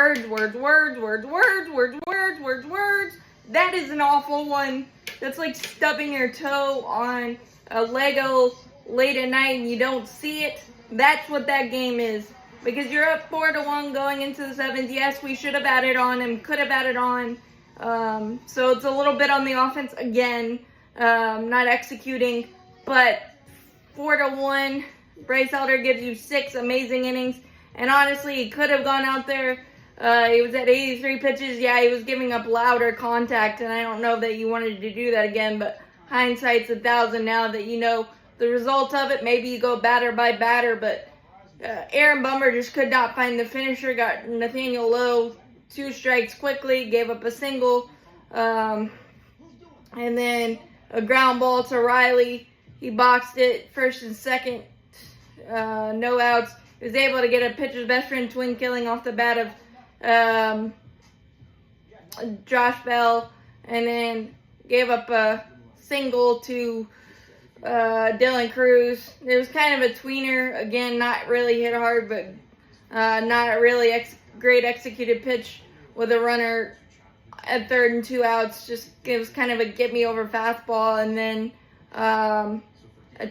Words. That is an awful one. That's like stubbing your toe on a Lego late at night and you don't see it. That's what that game is. Because you're up 4-1 going into the 7th. Yes, we should have added on and could have added on. So it's a little bit on the offense again, not executing. But 4-1, Bryce Elder gives you 6 amazing innings. And honestly, he could have gone out there. He was at 83 pitches. Yeah, he was giving up louder contact, and I don't know that you wanted to do that again, but hindsight's 1,000 now that you know the result of it. Maybe you go batter by batter, but Aaron Bummer just could not find the finisher. Got Nathaniel Lowe 2 strikes quickly, gave up a single, and then a ground ball to Riley. He boxed it first and second, no outs. He was able to get a pitcher's best friend twin killing off the bat of Josh Bell, and then gave up a single to Dylan Cruz. It was kind of a tweener. Again, not really hit hard, but not a really great executed pitch with a runner at 3rd and 2 outs. Just it was kind of a get me over fastball, and then a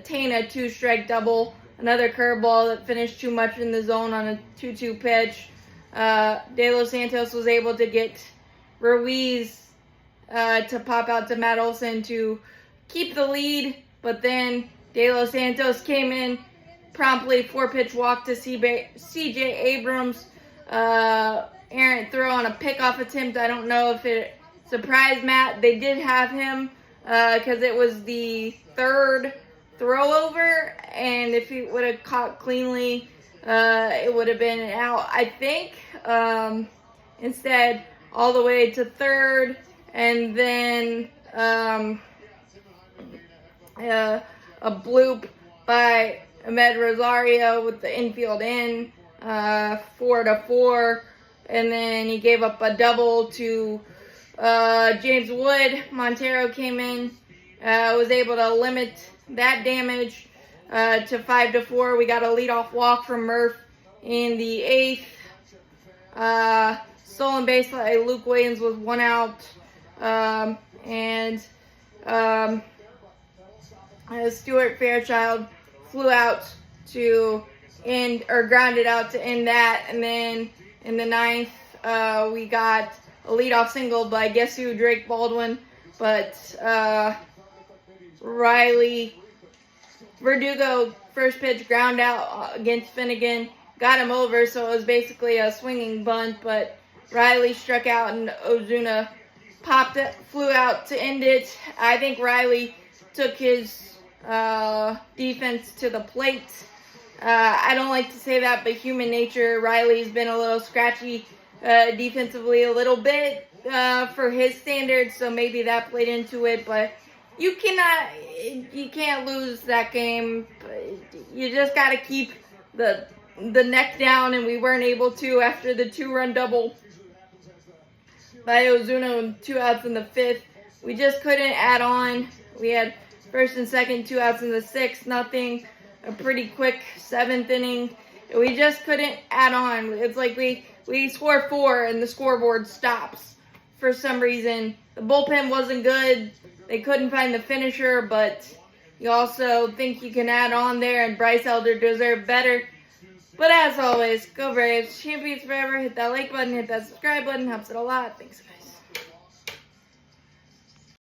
Tana 2-strike double. Another curveball that finished too much in the zone on a 2-2 pitch. De Los Santos was able to get Ruiz to pop out to Matt Olson to keep the lead, but then De Los Santos came in promptly, 4-pitch walk to CJ Abrams. Errant throw on a pickoff attempt. I don't know if it surprised Matt. They did have him because it was the 3rd throw over, and if he would have caught cleanly, it would have been an out, I think. Instead, all the way to 3rd, and then a bloop by Ahmed Rosario with the infield in, 4-4, and then he gave up a double to James Wood. Montero came in, was able to limit that damage to 5-4. We got a leadoff walk from Murph in the 8th. Stolen base by Luke Williams was 1 out. And Stuart Fairchild flew out to end, or grounded out to end that. And then in the 9th, we got a leadoff single by guess who, Drake Baldwin. But Riley Verdugo, first pitch ground out against Finnegan, got him over, so it was basically a swinging bunt, but Riley struck out and Ozuna flew out to end it. I think Riley took his defense to the plate. I don't like to say that, but human nature, Riley's been a little scratchy defensively a little bit for his standards, so maybe that played into it, but you can't lose that game. You just got to keep the neck down, and we weren't able to after the 2-run double by Ozuna and 2 outs in the 5th. We just couldn't add on. We had 1st and 2nd, 2 outs in the 6th, nothing. A pretty quick 7th inning. We just couldn't add on. It's like we score 4 and the scoreboard stops for some reason. The bullpen wasn't good. They couldn't find the finisher, but you also think you can add on there, and Bryce Elder deserved better. But as always, go Braves. Champions forever. Hit that like button, hit that subscribe button. Helps it a lot. Thanks, guys.